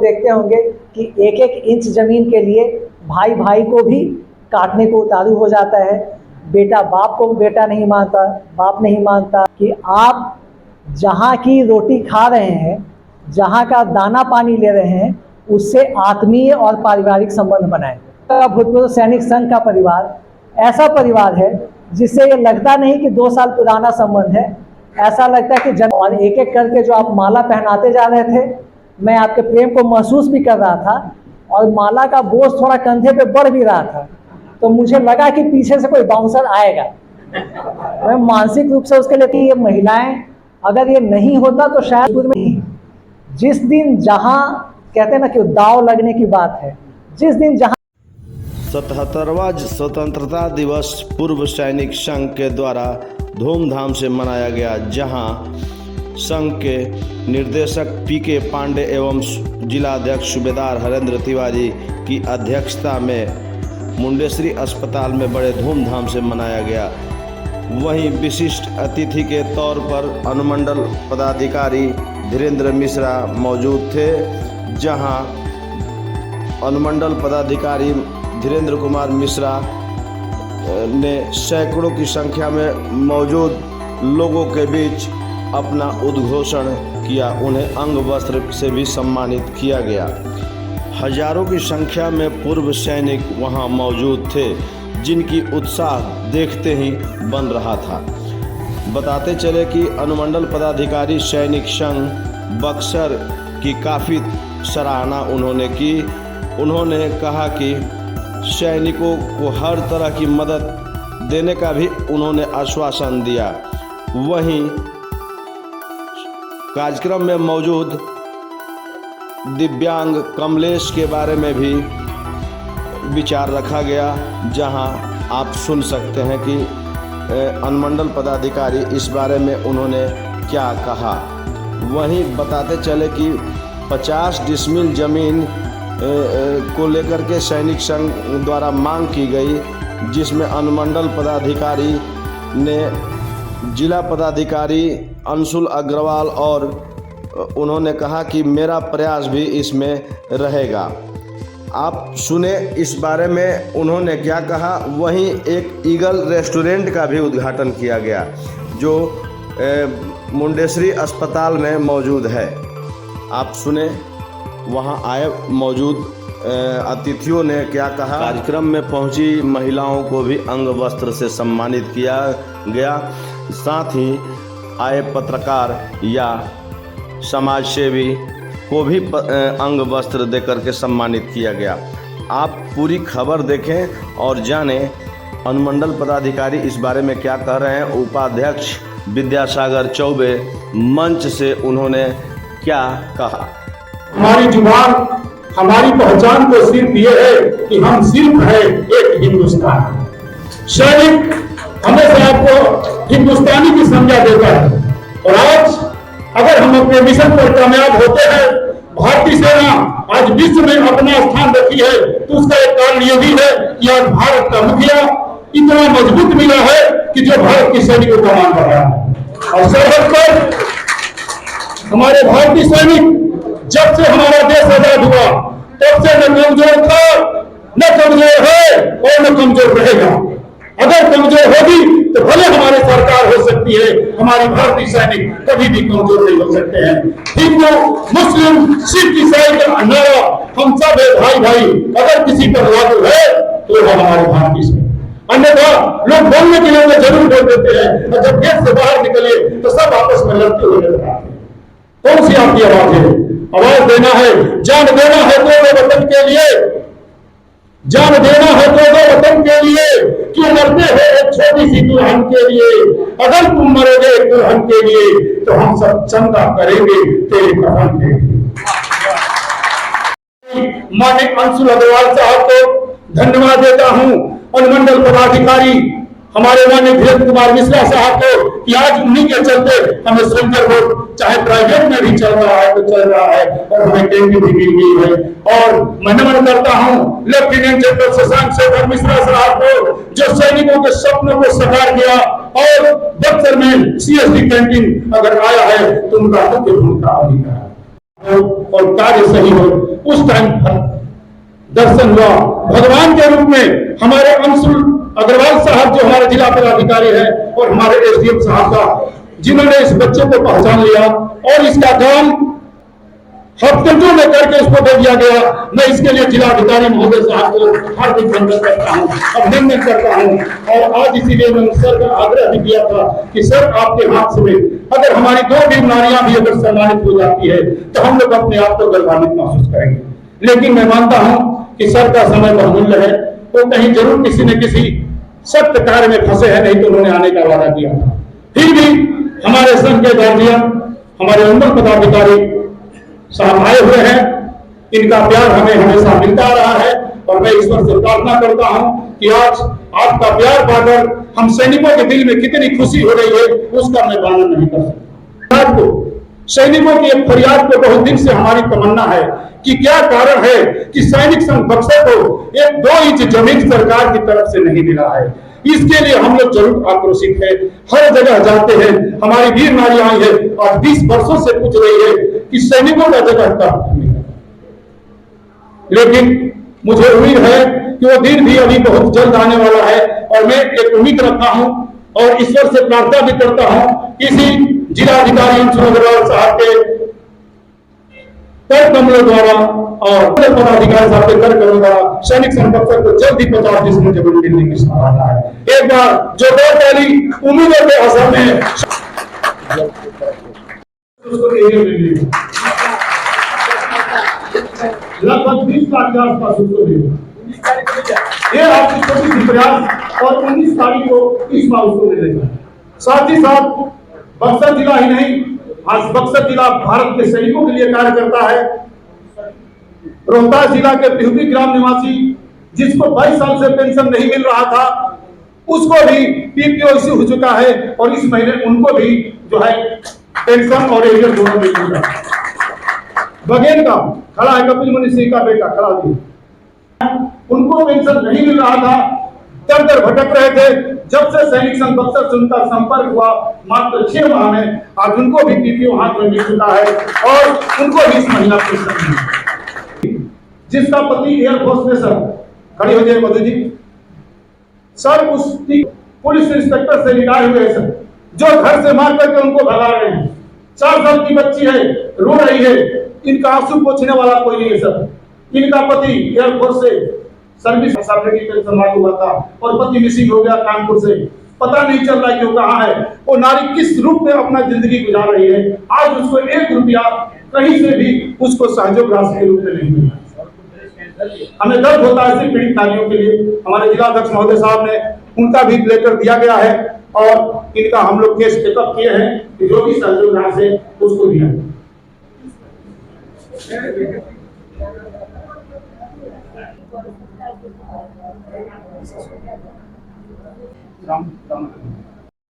देखते होंगे कि एक एक इंच जमीन के लिए भाई भाई को भी काटने को उतारू हो जाता है। बेटा बाप को बेटा नहीं मानता, बाप नहीं मानता कि आप जहाँ की रोटी खा रहे हैं, जहाँ का दाना पानी ले रहे हैं, उससे आत्मीय और पारिवारिक संबंध बनाएं। भूतपूर्व सैनिक संघ का परिवार ऐसा परिवार है जिससे ये लगता नहीं कि 2 साल पुराना संबंध है, ऐसा लगता है कि और एक एक करके जो आप माला पहनाते जा रहे थे, मैं आपके प्रेम को महसूस भी कर रहा था और माला का बोझ थोड़ा कंधे पे बढ़ भी रहा था। तो मुझे लगा कि पीछे से कोई बाउंसर आएगा। मैं मानसिक रूप से उसके लिए, ये महिलाएं अगर ये नहीं होता तो शायद में जिस दिन जहां कहते हैं ना कि दाव लगने की बात है, जिस दिन जहां 77वां स्वतंत्रता दिवस पूर्व सैनिक संघ के द्वारा धूमधाम से मनाया गया, जहां संघ के निर्देशक पीके पांडे एवं जिलाध्यक्ष सूबेदार हरेंद्र तिवारी की अध्यक्षता में मुंडेश्वरी अस्पताल में बड़े धूमधाम से मनाया गया। वहीं विशिष्ट अतिथि के तौर पर अनुमंडल पदाधिकारी धीरेन्द्र मिश्रा मौजूद थे, जहां अनुमंडल पदाधिकारी धीरेन्द्र कुमार मिश्रा ने सैकड़ों की संख्या में मौजूद लोगों के बीच अपना उद्घोषण किया। उन्हें अंग वस्त्र से भी सम्मानित किया गया। हजारों की संख्या में पूर्व सैनिक वहां मौजूद थे, जिनकी उत्साह देखते ही बन रहा था। बताते चले कि अनुमंडल पदाधिकारी सैनिक संघ बक्सर की काफ़ी सराहना उन्होंने की। उन्होंने कहा कि सैनिकों को हर तरह की मदद देने का भी उन्होंने आश्वासन दिया। वहीं कार्यक्रम में मौजूद दिव्यांग कमलेश के बारे में भी विचार रखा गया, जहां आप सुन सकते हैं कि अनुमंडल पदाधिकारी इस बारे में उन्होंने क्या कहा। वहीं बताते चले कि 50 डिसमिल ज़मीन को लेकर के सैनिक संघ द्वारा मांग की गई, जिसमें अनुमंडल पदाधिकारी ने जिला पदाधिकारी अंशुल अग्रवाल और उन्होंने कहा कि मेरा प्रयास भी इसमें रहेगा। आप सुने इस बारे में उन्होंने क्या कहा। वहीं एक ईगल रेस्टोरेंट का भी उद्घाटन किया गया, जो मुंडेश्वरी अस्पताल में मौजूद है। आप सुने वहां आए मौजूद अतिथियों ने क्या कहा। कार्यक्रम में पहुंची महिलाओं को भी अंग वस्त्र से सम्मानित किया गया। साथ ही आए पत्रकार या समाज सेवी को भी अंग वस्त्र देकर के सम्मानित किया गया। आप पूरी खबर देखें और जानें अनुमंडल पदाधिकारी इस बारे में क्या कह रहे हैं। उपाध्यक्ष विद्यासागर चौबे मंच से उन्होंने क्या कहा। हमारी जुबान हमारी पहचान तो सिर्फ ये है कि हम सिर्फ है एक हिंदुस्तान। सैनिक हमेशा आपको हिंदुस्तानी की संज्ञा देता है, और आज अगर हम अपने मिशन पर कामयाब होते हैं, भारतीय सेना आज विश्व में अपना स्थान रखी है, तो उसका एक कारण ये भी है कि आज भारत का मुखिया इतना मजबूत मिला है कि जो भारत के सैनिकों का मान कर रहा है। और सरहद पर हमारे भारतीय सैनिक जब से हमारा देश आजाद हुआ तब से न कमजोर था, न कमजोर है और न कमजोर रहेगा। अगर कमजोर होगी तो भले हमारी सरकार हो सकती है, हमारी भारतीय सैनिक कभी भी कमजोर नहीं हो सकते हैं। हिंदू मुस्लिम सिख ईसाई का नारा हम सब है भाई भाई, अगर किसी पर लागू है तो वो हमारे भारतीय सैनिक। अन्यथा लोग बोलने के लिए जरूर बोल देते हैं, और जब देश से बाहर निकले तो सब आपस में लड़ते हुए नजर आते हैं। कौन सी आपकी आवाज है? आवाज देना है, जान देना है तो वतन के लिए, जान देना है तो वतन के लिए। क्यों मरते हो एक छोटी सी दुल्हन के लिए? अगर तुम मरोगे एक दुल्हन के लिए तो हम सब चंदा करेंगे तेरे कफन के लिए। माननीय अंशुल अग्रवाल साहब को धन्यवाद देता हूं, अनुमंडल पदाधिकारी हमारे माननीय धीरेन्द्र कुमार मिश्रा साहब को, कि आज उन्हीं के चलते हमें सेंटर बोर्ड चाहे प्राइवेट में भी चल रहा है तो चल रहा है, और हमें टैंक भी मिल गई है। और मैं नमन करता हूं लेफ्टिनेंट जनरल शशांक शेखर मिश्रा साहब को, जो सैनिकों के सपनों को साकार किया, और बक्सर में CSD कैंटीन अगर आया है तो उनका मुख्य भूमिका अधिक है। और कार्य सही हो, उस टाइम दर्शन हुआ भगवान के रूप में हमारे अंशुल अग्रवाल साहब जो हमारे जिला पदाधिकारी है और हमारे एसडीएम साहब का, जिन्होंने इस बच्चे को पहचान लिया और इसका काम हफ्तों में करके उसको दे दिया गया। मैं इसके लिए जिलाधिकारी महोदय साहब को हार्दिक धन्यवाद करता हूँ, अभिनंदन करता हूँ। और आज इसीलिए मैंने सर का आग्रह भी किया था कि सर आपके हाथ से अगर हमारी 2 वीर नारियां भी अगर सम्मानित हो जाती है तो हम लोग अपने आप को गर्वान्वित महसूस करेंगे। लेकिन मैं मानता हूँ कि सर का समय बहुमूल्य है, तो कहीं जरूर किसी न किसी सख्त कार्य में फंसे हैं, नहीं तो उन्होंने आने का वादा किया था। फिर भी हमारे संघ के गार्जियन, हमारे अंदर पदाधिकारी साहब आए हुए हैं, इनका प्यार हमें हमेशा मिलता रहा है और मैं ईश्वर से प्रार्थना करता हूं कि आज आपका प्यार पाकर हम सैनिकों के दिल में कितनी खुशी हो रही है उसका मैं वर्णन नहीं कर सकता। को सैनिकों की एक फरियाद को बहुत दिन से हमारी तमन्ना है कि क्या कारण है कि सैनिक संघ बक्सर को एक 2 इंच जमीन सरकार की तरफ से नहीं मिला है। इसके लिए हम लोग जरूर आक्रोशित है। हर जगह जाते हैं, हमारी वीर नारियां आई है और 20 वर्षों से पूछ रही है कि सैनिकों का जगह कब मिलेगा। लेकिन मुझे उम्मीद है कि वो दिन भी अभी बहुत जल्द आने वाला है और मैं एक उम्मीद रखता हूं और ईश्वर से प्रार्थना भी करता हूं इसी जिलाधिकारी अग्रवाल साहब के कर कमलों द्वारा और पदाधिकारी साहब के कर कमलों द्वारा सैनिक संपर्क को जल्द ही 50 डिसमिल जमीन मिलने की संभावना है। एक बार जो 2 पहली उम्मीदों के असर में लगभग 20 लाख के आसपास उसको ये आपकी छोटी सी प्रयास और 19 तारीख को इस बार उसको मिल रही है। साथ ही साथ बक्सर जिला ही नहीं, आज बक्सर जिला भारत के सैनिकों के लिए कार्य करता है। रोहतास जिला के पिहुती ग्राम निवासी जिसको 22 साल से पेंशन नहीं मिल रहा था, उसको भी पीपीओ इश्यू हो चुका है और इस महीने उनको भी जो है पेंशन और एरियर दोनों मिल चुका है। बघेल का खड़ा है, कपिल मुनि सिंह का बेटा खड़ा भी, उनको पेंशन नहीं मिल रहा था, दर दर भटक रहे थे। जब से सैनिक संघ बक्सर से उनका संपर्क हुआ मात्र 6 माह में आज उनको भी पीपीओ हाथ में मिल चुका है और उनको भी इस महीना पेंशन मिली। जिसका पति एयरफोर्स में सर खड़ी हो जाए मधु जी सर, उस पुलिस इंस्पेक्टर से रिटायर हुए सर, जो घर से मार करके उनको भगा रहे हैं। 4 साल की बच्ची है, रो रही है, इनका आंसू पोंछने वाला कोई नहीं है सर। इनका पति एयरफोर्स से सर्विस पेंशन लागू हुआ था और पति मिसिंग हो गया कानपुर से, पता नहीं चल रहा कि वो कहाँ है। वो नारी किस रूप में अपना जिंदगी गुजार रही है, आज उसको 1 रुपया कहीं से भी उसको सहयोग राशि के रूप में नहीं मिला। हमें दर्द होता है सिर्फ पीड़ित नारियों के लिए। हमारे जिलाध्यक्ष महोदय साहब ने उनका भी लेटर दिया गया है और इनका हम लोग केस टेकअप किए हैं कि जो भी सहयोग राशि है उसको दिया।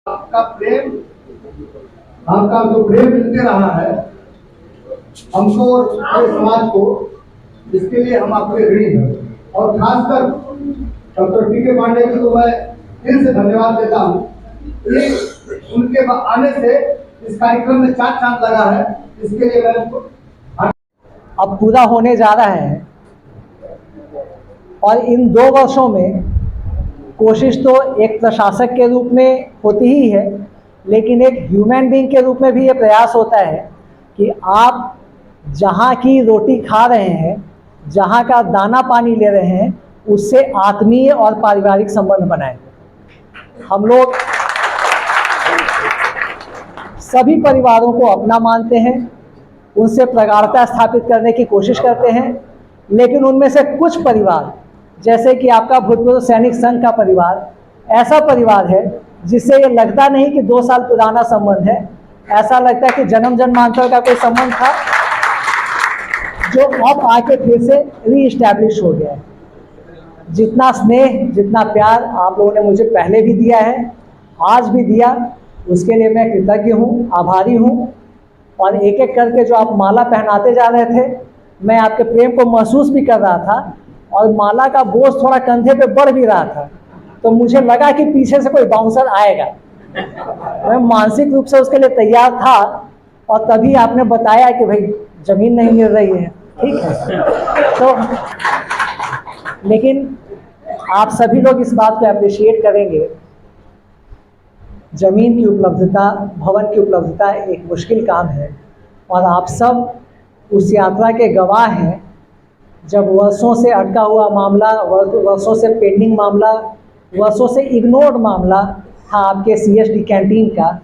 आपका प्रेम, आपका जो प्रेम मिलते रहा है हमको और पूरे समाज को, इसके लिए हम आपके ऋणी हैं। और खासकर डॉक्टर टी के पांडे जी को मैं फिर से धन्यवाद देता हूँ। उनके आने से इस कार्यक्रम में 4 चांद लगा है, इसके लिए मैं उनको अब पूरा होने जा रहा है और इन 2 वर्षों में कोशिश तो एक प्रशासक के रूप में होती ही है, लेकिन एक ह्यूमन बीइंग के रूप में भी ये प्रयास होता है कि आप जहाँ की रोटी खा रहे हैं, जहाँ का दाना पानी ले रहे हैं, उससे आत्मीय और पारिवारिक संबंध बनाएं। हम लोग सभी परिवारों को अपना मानते हैं, उनसे प्रगाढ़ता स्थापित करने की कोशिश करते हैं, लेकिन उनमें से कुछ परिवार, जैसे कि आपका भूतपूर्व सैनिक संघ का परिवार, ऐसा परिवार है जिससे ये लगता नहीं कि 2 साल पुराना संबंध है, ऐसा लगता है कि जन्म जन्मांतर का कोई संबंध था जो अब आके फिर से रीइस्टैब्लिश हो गया है। जितना स्नेह, जितना प्यार आप लोगों ने मुझे पहले भी दिया है, आज भी दिया, उसके लिए मैं कृतज्ञ हूँ, आभारी हूँ। और एक एक करके जो आप माला पहनाते जा रहे थे, मैं आपके प्रेम को महसूस भी कर रहा था और माला का बोझ थोड़ा कंधे पे बढ़ भी रहा था, तो मुझे लगा कि पीछे से कोई बाउंसर आएगा। मैं मानसिक रूप से उसके लिए तैयार था और तभी आपने बताया कि भाई ज़मीन नहीं मिल रही है, ठीक है। तो लेकिन आप सभी लोग इस बात को अप्रिशिएट करेंगे, ज़मीन की उपलब्धता, भवन की उपलब्धता एक मुश्किल काम है और आप सब उस यात्रा के गवाह हैं। जब वर्षों से अटका हुआ मामला, वर्षों से पेंडिंग मामला, वर्षों से इग्नोर्ड मामला था आपके CSD कैंटीन का,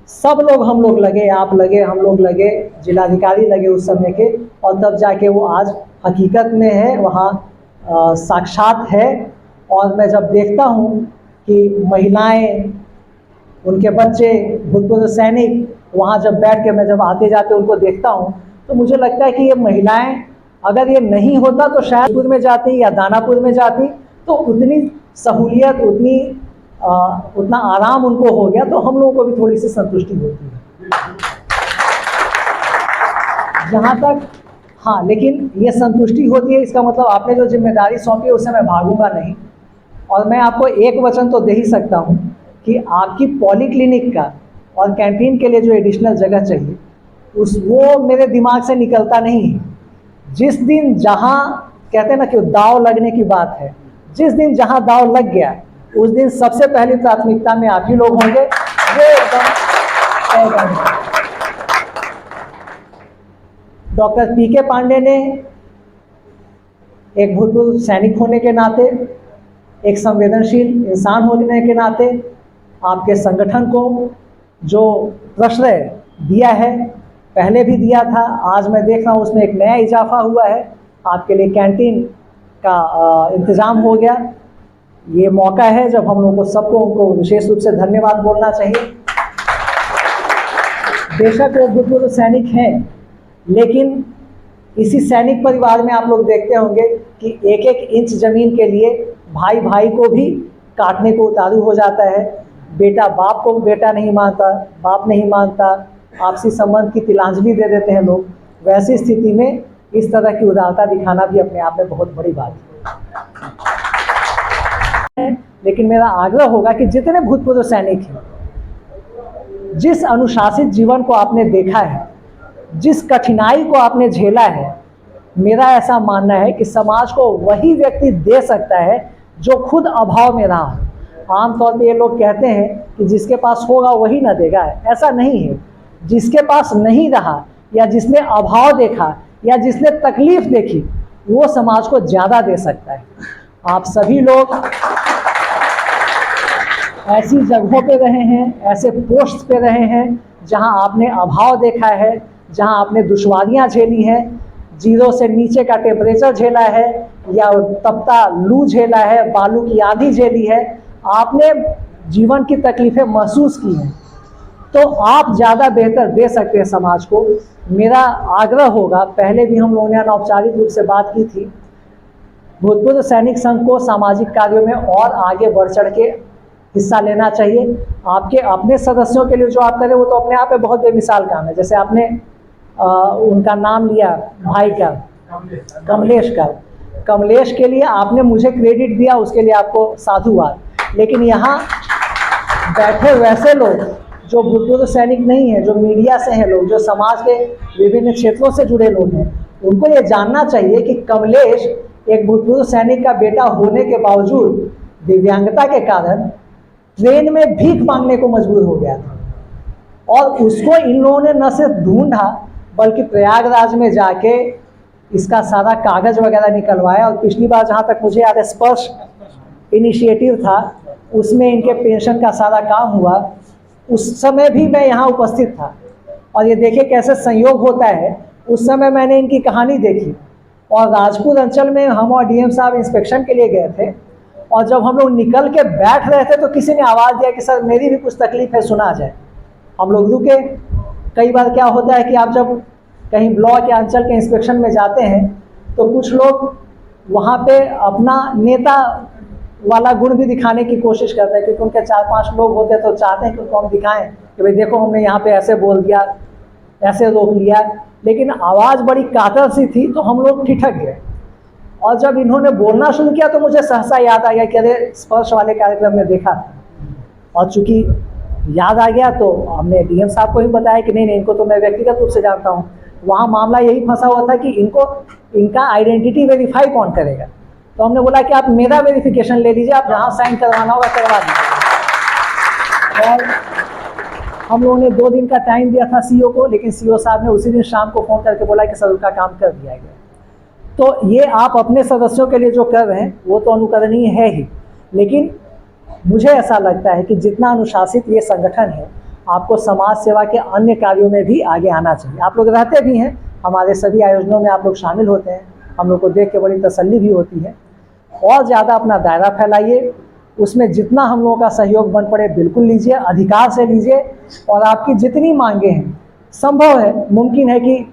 सब लोग, हम लोग लगे, आप लगे, हम लोग लगे, जिलाधिकारी लगे उस समय के, और तब जाके वो आज हकीकत में है, वहाँ साक्षात है। और मैं जब देखता हूँ कि महिलाएं, उनके बच्चे, भूतपूर्व सैनिक वहाँ जब बैठ के मैं जब आते जाते उनको देखता हूँ, तो मुझे लगता है कि ये महिलाएं, अगर ये नहीं होता तो शायद पुर में जाती या दानापुर में जाती, तो उतनी सहूलियत, उतना आराम उनको हो गया, तो हम लोगों को भी थोड़ी सी संतुष्टि होती है। जहाँ तक, हाँ, लेकिन ये संतुष्टि होती है, इसका मतलब आपने जो जिम्मेदारी सौंपी है उससे मैं भागूंगा नहीं। और मैं आपको एक वचन तो दे ही सकता हूँ कि आपकी पॉलीक्लिनिक का और कैंटीन के लिए जो एडिशनल जगह चाहिए, वो मेरे दिमाग से निकलता नहीं है। जिस दिन जहाँ कहते हैं ना कि दाव लगने की बात है, जिस दिन जहाँ दाव लग गया उस दिन सबसे पहली प्राथमिकता में आप ही लोग होंगे। वो एकदम डॉक्टर PK पांडे ने एक भूतपूर्व सैनिक होने के नाते, एक संवेदनशील इंसान होने के नाते आपके संगठन को जो प्रश्रय दिया है, पहले भी दिया था, आज मैं देख रहा हूँ उसमें एक नया इजाफा हुआ है, आपके लिए कैंटीन का इंतज़ाम हो गया। ये मौका है जब हम लोगों को सबको उनको विशेष रूप से धन्यवाद बोलना चाहिए। बेशक वो भूतपूर्व सैनिक हैं, लेकिन इसी सैनिक परिवार में आप लोग देखते होंगे कि एक एक इंच ज़मीन के लिए भाई भाई को भी काटने को उतारू हो जाता है। बेटा बाप को बेटा नहीं मानता, बाप नहीं मानता, आपसी संबंध की तिलांजलि दे देते हैं लोग। वैसी स्थिति में इस तरह की उदारता दिखाना भी अपने आप में बहुत बड़ी बात है। लेकिन मेरा आग्रह होगा कि जितने भूतपूर्व सैनिक हैं, जिस अनुशासित जीवन को आपने देखा है, जिस कठिनाई को आपने झेला है, मेरा ऐसा मानना है कि समाज को वही व्यक्ति दे सकता है जो खुद अभाव में रहा हो। आमतौर पे ये लोग कहते हैं कि जिसके पास होगा वही ना देगा, ऐसा नहीं है। जिसके पास नहीं रहा या जिसने अभाव देखा या जिसने तकलीफ देखी, वो समाज को ज़्यादा दे सकता है। आप सभी लोग ऐसी जगहों पे रहे हैं, ऐसे पोस्ट पे रहे हैं जहां आपने अभाव देखा है, जहां आपने दुश्वारियां झेली हैं, 0 से नीचे का टेम्परेचर झेला है या तपता लू झेला है, बालू की आंधी झेली है, आपने जीवन की तकलीफ़ें महसूस की हैं, तो आप ज़्यादा बेहतर दे सकते हैं समाज को। मेरा आग्रह होगा, पहले भी हम लोगों ने अनौपचारिक रूप से बात की थी, भूतपूर्व सैनिक संघ को सामाजिक कार्यों में और आगे बढ़ चढ़ के हिस्सा लेना चाहिए। आपके अपने सदस्यों के लिए जो आप करें वो तो अपने आप में बहुत बेमिसाल काम है। जैसे आपने उनका नाम लिया, भाई का, कमलेश का, कमलेश के लिए आपने मुझे क्रेडिट दिया, उसके लिए आपको साधुवाद। लेकिन यहाँ बैठे वैसे लोग जो भूतपूर्व सैनिक नहीं है, जो मीडिया से हैं लोग, जो समाज के विभिन्न क्षेत्रों से जुड़े लोग हैं, उनको ये जानना चाहिए कि कमलेश एक भूतपूर्व सैनिक का बेटा होने के बावजूद दिव्यांगता के कारण ट्रेन में भीख मांगने को मजबूर हो गया था, और उसको इन लोगों ने न सिर्फ ढूंढा बल्कि प्रयागराज में जाके इसका सारा कागज वगैरह निकलवाया। और पिछली बार जहाँ तक मुझे याद है, स्पर्श इनिशिएटिव था, उसमें इनके पेंशन का सारा काम हुआ। उस समय भी मैं यहाँ उपस्थित था, और ये देखे कैसे संयोग होता है। उस समय मैंने इनकी कहानी देखी, और राजपुर अंचल में हम और DM साहब इंस्पेक्शन के लिए गए थे, और जब हम लोग निकल के बैठ रहे थे तो किसी ने आवाज़ दिया कि सर मेरी भी कुछ तकलीफ है, सुना जाए। हम लोग रुके। कई बार क्या होता है कि आप जब कहीं ब्लॉक या अंचल के इंस्पेक्शन में जाते हैं तो कुछ लोग वहाँ पे अपना नेता वाला गुण भी दिखाने की कोशिश करते हैं, क्योंकि उनके 4-5 लोग होते हैं तो चाहते हैं कि उनको हम दिखाएं कि भाई देखो हमने यहाँ पे ऐसे बोल दिया, ऐसे रोक लिया। लेकिन आवाज़ बड़ी कातर सी थी तो हम लोग ठिठक गए, और जब इन्होंने बोलना शुरू किया तो मुझे सहसा याद आ गया कि अरे स्पर्श वाले कार्यक्रम में देखा था। और चूँकि याद आ गया तो हमने डीएम साहब को ही बताया कि नहीं इनको तो मैं व्यक्तिगत रूप से जानता हूँ। वहाँ मामला यही फंसा हुआ था कि इनका आइडेंटिटी वेरीफाई कौन करेगा। तो हमने बोला कि आप मेरा वेरिफिकेशन ले लीजिए, आप जहाँ साइन करवाना होगा करवा दीजिए। और हम लोगों ने 2 दिन का टाइम दिया था सीईओ को, लेकिन सीईओ साहब ने उसी दिन शाम को फ़ोन करके बोला कि सर उनका काम कर दिया गया। तो ये आप अपने सदस्यों के लिए जो कर रहे हैं वो तो अनुकरणीय है ही, लेकिन मुझे ऐसा लगता है कि जितना अनुशासित ये संगठन है, आपको समाज सेवा के अन्य कार्यों में भी आगे आना चाहिए। आप लोग रहते भी हैं, हमारे सभी आयोजनों में आप लोग शामिल होते हैं, हम लोग को देख के बड़ी तसल्ली भी होती है। और ज़्यादा अपना दायरा फैलाइए, उसमें जितना हम लोगों का सहयोग बन पड़े बिल्कुल लीजिए, अधिकार से लीजिए। और आपकी जितनी मांगे हैं, संभव है, मुमकिन है कि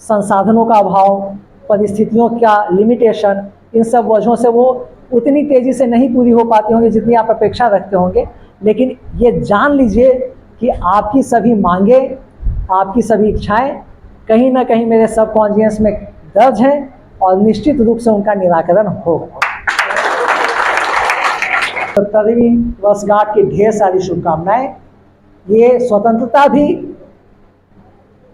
संसाधनों का अभाव, परिस्थितियों का लिमिटेशन, इन सब वजहों से वो उतनी तेज़ी से नहीं पूरी हो पाती होंगी जितनी आप अपेक्षा रखते होंगे, लेकिन ये जान लीजिए कि आपकी सभी मांगे, आपकी सभी इच्छाएं कहीं ना कहीं मेरे सबकॉन्शियस में दर्ज हैं और निश्चित रूप से उनका निराकरण होगा। 70वीं वर्षगांठ की ढेर सारी शुभकामनाएं। ये स्वतंत्रता भी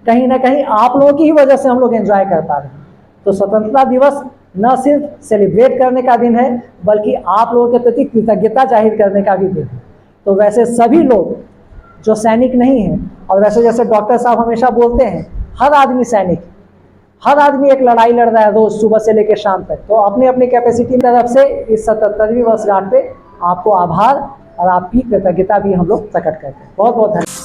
कहीं ना कहीं आप लोगों की ही वजह से हम लोग एंजॉय कर पा रहे हैं। तो स्वतंत्रता दिवस न सिर्फ सेलिब्रेट करने का दिन है, बल्कि आप लोगों के प्रति कृतज्ञता जाहिर करने का भी दिन है। तो वैसे सभी लोग जो सैनिक नहीं हैं, और वैसे जैसे डॉक्टर साहब हमेशा बोलते हैं, हर आदमी सैनिक, हर आदमी एक लड़ाई लड़ रहा है रोज सुबह से लेकर शाम तक। तो अपने अपनी कैपेसिटी की तरफ से इस 77वीं वर्षगांठ पे आपको आभार और आपकी कृतज्ञता भी हम लोग प्रकट करते हैं। बहुत बहुत धन्यवाद।